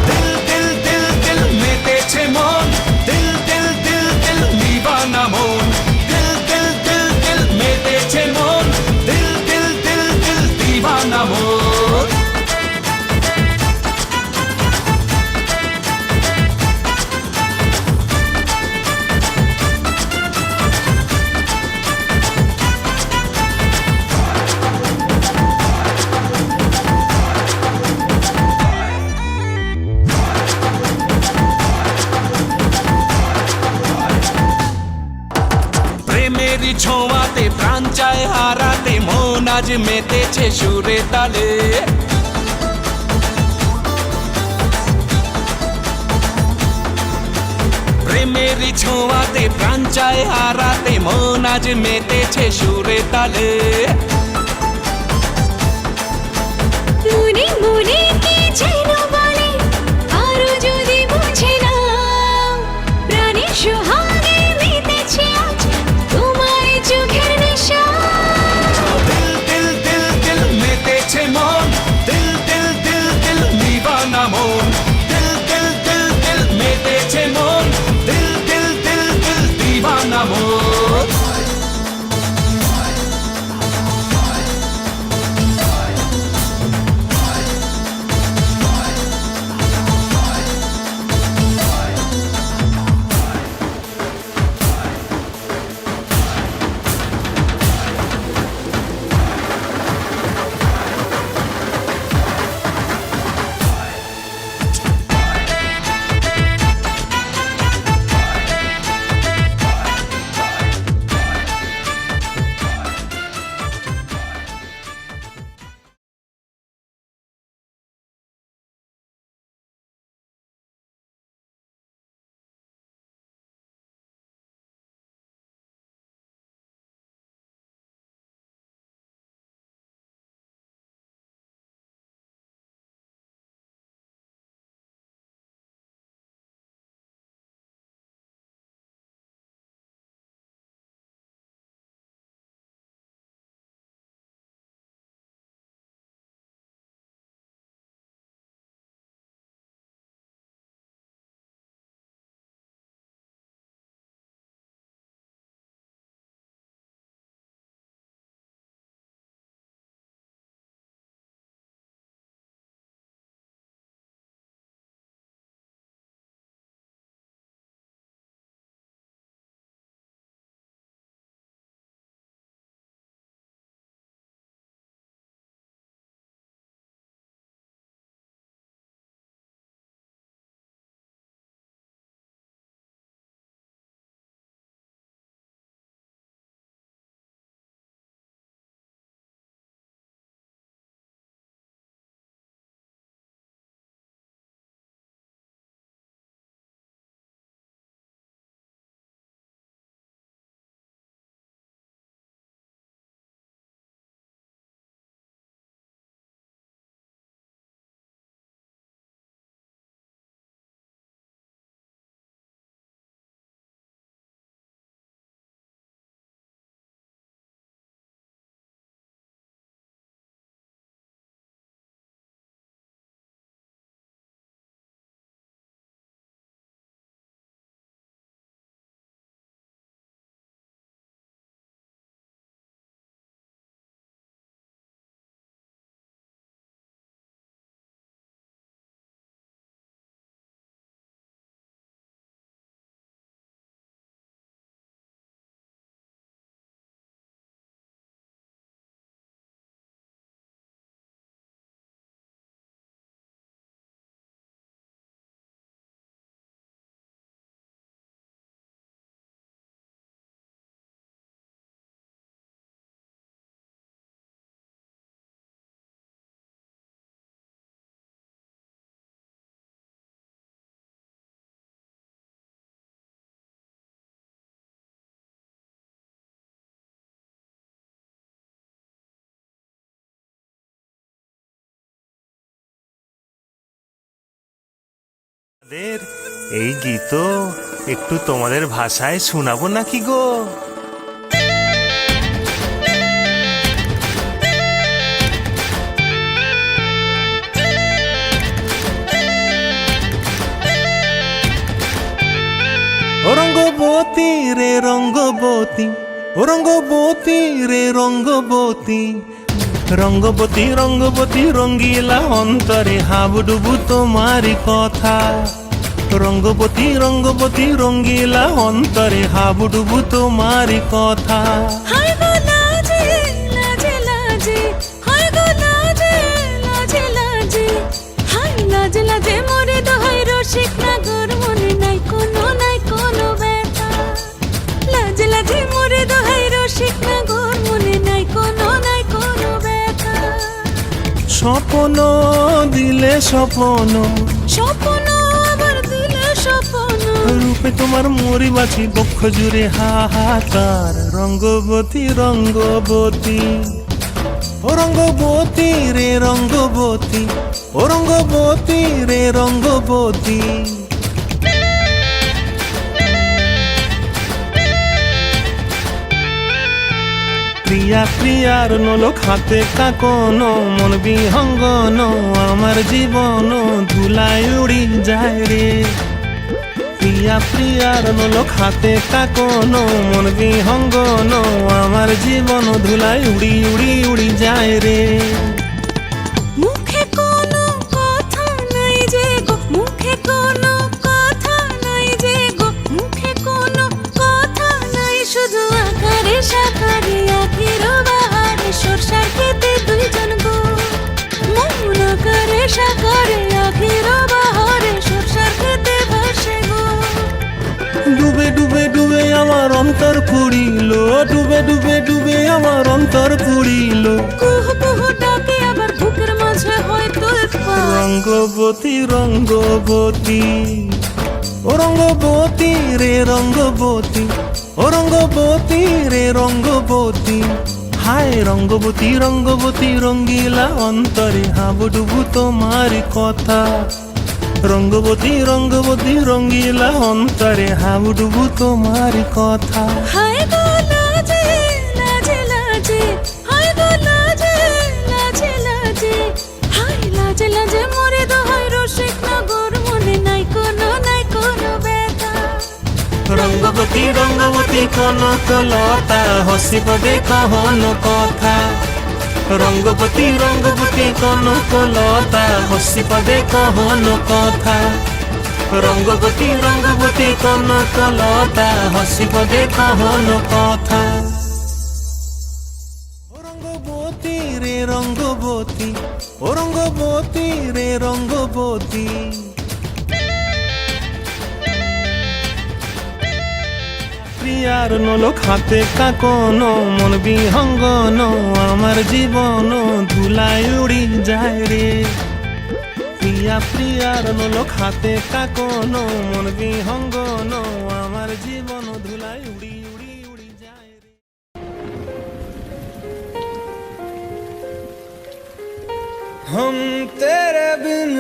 দিল দিল দিল দিল মেতেছে মন দিল দিল দিল দিল নিবানা মন দিল দিল দিল দিল মেতেছে মন দিল দিল দিল দিল দিবানা মন প্রেমেরই ছোঁয়াতে প্রাণ চায় হারাতে মন আজ মেতেছে সুরে তালে প্রেমেরই ছোঁয়াতে প্রাণ চায় হারাতে মন আজ মেতেছে সুরে তালে মনে মনে কি যেন বলে আরো যদি বুঝে নাও প্রাণের সোহাগে মেতেছে আজ তোমার চোখের নেশা দিল দিল দিল দিল মেতেছে মন দিল দিল দিল দিল দিবানা মন দিল দিল দিল দিল মেতেছে মন দিল দিল দিল দিল দিবানা মন এই গীত একটু তোমাদের ভাষায় শোনাবো নাকি গো? রঙ্গবতী রে রঙ্গবতী, ও রঙ্গবতী রে রঙ্গবতী, রঙ্গবতী রঙ্গবতী রঙ্গিলা অন্তরে হাবুডুবু তোমারি কথা। রঙ্গবতী রঙ্গবতী রঙ্গিলা অন্তরে হাবুডুবু তোমারি কথা। হায় গো লাজে লাজে লাজে, হায় গো লাজে লাজে লাজে, হায় লাজে লাজে মোরে দোহাই রসিক নাগর মনে নাই কোনো ব্যথা। লাজে লাজে মোরে স্বপ্ন দিলে স্বপ্ন, স্বপ্ন আবার দিলে স্বপ্ন, রূপে তোমার মরি বাছি বক্ষ জুড়ে হাহাকার। রঙ্গবতী রঙ্গবতী ও রঙ্গবতী রে রঙ্গবতী, ও রঙ্গবতী রে রঙ্গবতী। প্রিয়া প্রিয়ার নলোক হাতে কাকন, মন বিহঙ্গন আমার জীবন ধুলায় উড়ি যায় রে। প্রিয়া প্রিয়ার নলোক হাতে কাকন, মন বিহঙ্গন আমার জীবন ধুলায় উড়ি উড়ি উড়ি যায় রে। মুখে কোনো কথা নাই যে গো, মুখে কোনো কথা নাই যে গো, মুখে কোনো কথা নাই, শুধু আকারে সাকারে আখির বাহারে সরষার খেতে দুইজন গো। মন আকারে সাকারে আখির বাহারে সরষার খেতে ভাসে গো। ডুবে ডুবে ডুবে আমার অন্তর পুড়িল, ডুবে ডুবে ডুবে আমার অন্তর পুড়িল। কুহ কুহ ডাকে আবার বুকের মাঝে হয় তোলপাড়। রঙ্গবতী রঙ্গবতী ও রঙ্গবতী রে রঙ্গবতী, ও রঙ্গবতী রে রঙ্গবতী। হায় রঙ্গবতী রঙ্গবতী রঙ্গিলা অন্তরে হাবুডুবু তোমার কথা। রঙ্গবতী রঙ্গবতী রঙ্গিলা অন্তরে হাবুডুবু তোমার কথা। হায় গো লাজে লাজে লাজে, হায় গো লাজে লাজে লাজে, হায় লাজে লাজে মরে দোহাই রসিক নগর, মনে নাই কোনো ব্যথা। রঙ্গবতী রঙ্গবতী কনকলতা হসিব দেখহন কথা। রঙ্গবতী রঙ্গবতী কনকলতা হসিব দেখহন কথা। রঙ্গবতী রঙ্গবতী কনকলতা হসিব দেখহন কথা। রঙ্গবতী রে রঙ্গবতী, ও রঙ্গবতী রে রঙ্গবতী। প্রিয়ার নলোক হাতে কাকন, মন বিহঙ্গন আমার জীবন ধুলায় উড়ি যায় রে। প্রিয়া প্রিয়ার নলোক হাতে কাকন, মন বিহঙ্গন আমার জীবন ধুলায় উড়ি উড়ি উড়ি যায় রে। हम तेरे बिन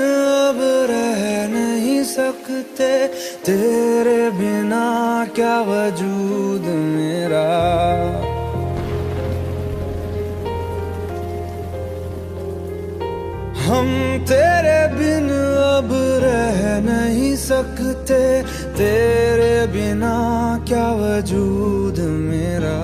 अब रह नहीं सकते, तेरे बिना क्या वजूद मेरा। हम तेरे बिन अब रह नहीं सकते, तेरे बिना क्या वजूद मेरा।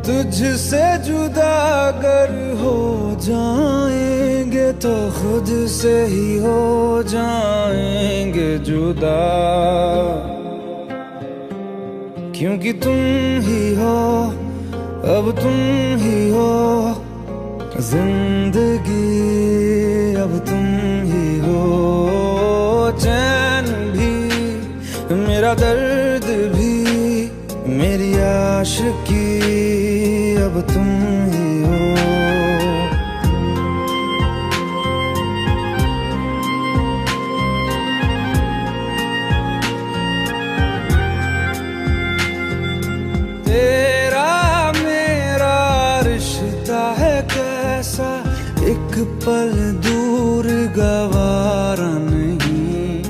तुझसे जुदा अगर हो जाएंगे तो खुद से ही हो जाएंगे जुदा, क्योंकि तुम ही हो, अब तुम ही हो जिंदगी, अब तुम ही हो चैन भी, मेरा दर्द भी, मेरी आशिकी, अब तुम ही हो। तेरा मेरा रिश्ता है कैसा, एक पल दूर गवारा नहीं।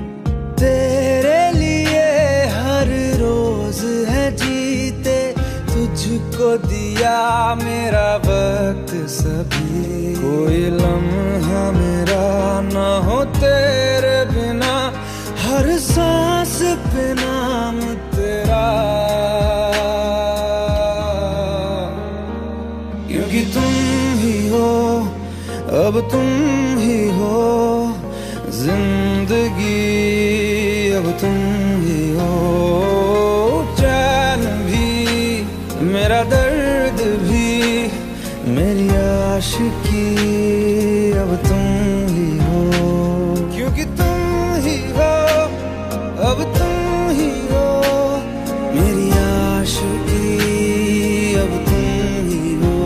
तेरे लिए हर रोज है जीते, तुझको दिया मेरा वक्त सभी। कोई लम्हा मेरा ना हो तेरे बिना, हर सांस पे नाम तेरा, क्योंकि तुम ही हो, अब तुम ही हो जिंदगी, अब तुम ही हो चैन भी, मेरा दर्द भी, मेरी आशिकी, अब तुम ही हो, क्योंकि तुम ही हो, अब तुम ही हो मेरी आशिकी, अब तुम ही हो।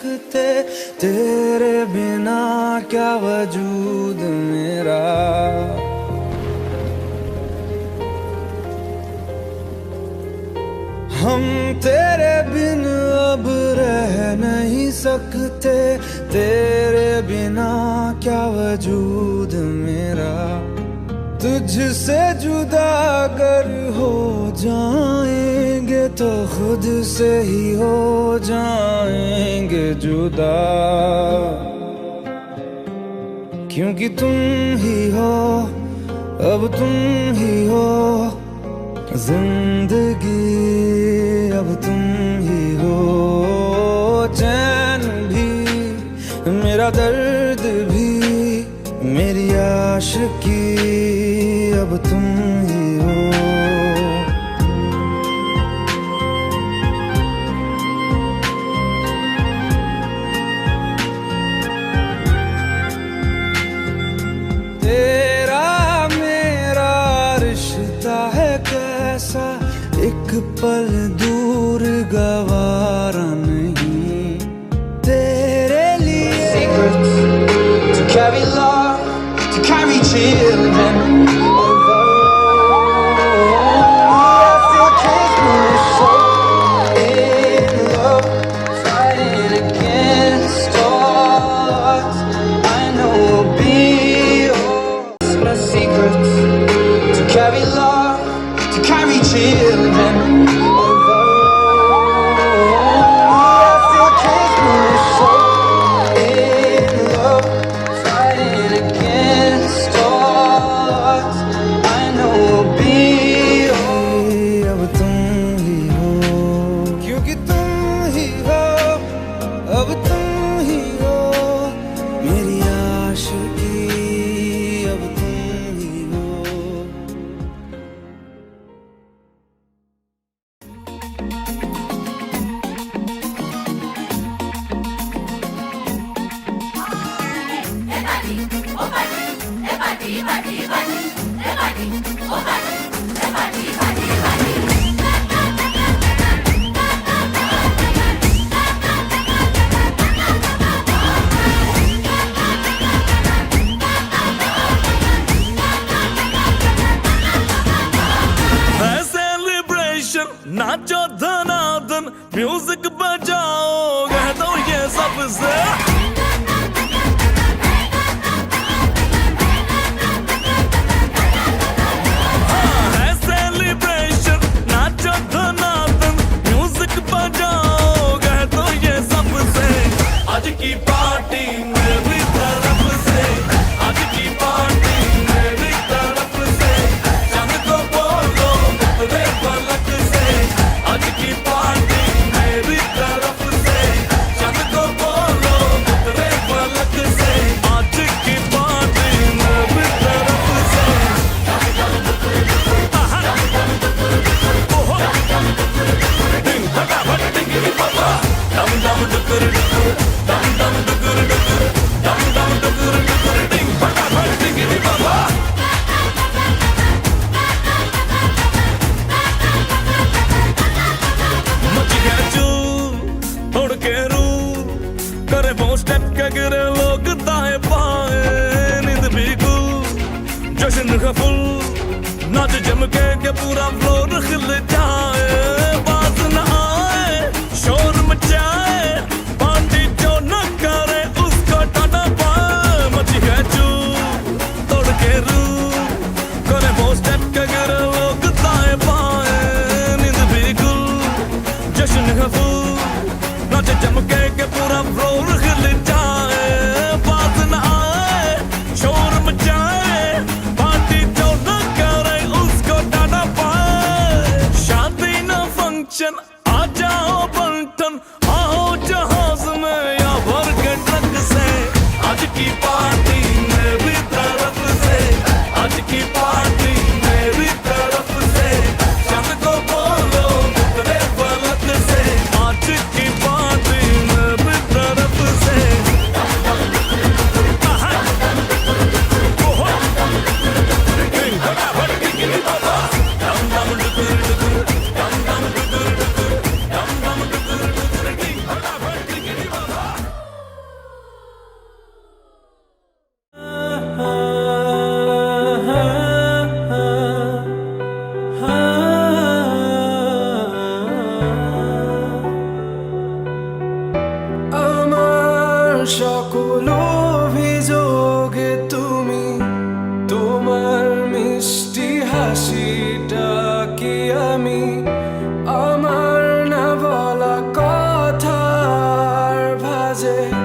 सकते, तेरे बिना क्या वजूद मेरा। हम तेरे बिन अब रह नहीं सकते, तेरे बिना क्या वजूद मेरा। तुझसे जुदा अगर हो जाएंगे तो खुद से ही हो जाएंगे जुदा, क्योंकि तुम ही हो, अब तुम ही हो जिंदगी, अब तुम ही हो। चैन भी मेरा दर्द भी मेरी आशिकी, अब तुम ही हो। तेरा मेरा रिश्ता है कैसा, एक पल दूर गवारा नहीं तेरे लिए। To carry love, to carry children. Carry love, to carry children. नाचो धनाधन, म्यूजिक बजाओ, कह दो ये सबसे। है सेलिब्रेशन, नाचो धनाधन, म्यूजिक बजाओ, कह दो ये सबसे। आज की पार्टी मेरी तरफ से, आज की पार्टी मेरी तरफ से। चंद को बोलो रे पलक से, आज की पार्टी मेरी तरफ से। चंद को बोलो रे पलक से, आज की पार्टी मेरी तरफ से। दिन फटाफट टिंगी पापा, दम दम डुकुर डुकुर, दम दम डुकुर डुकुर, दम दम डुकुर डुकुर, दिन फटाफट टिंगी पापा। तोड़ के रू करे वो स्टेप के गिरे लोग दाएं बाएं, नींद भी गुल जश्न का फुल, नाच जम के पूरा फ्लोर खिल जाए। बात न आए शोर मचाए, पार्टी जो न करे उसको टाटा पाए। मची है चू तोड़ के रू करे वो स्टेप के गिरे लोग दाएं बाएं, नींद भी गुल जश्न का फुल, नाच जम के पूरा फ्लोर खिल जाए। बात न आए शोर मचाए, पार्टी जो न करे उसको टाटा पाए। शादी न फंक्शन, आ जाओ बंटन, आओ जहां সকল অভিযোগে তুমি তোমার মিষ্টি হাসিটা কি আমি আমার না বলা কথার ভাজে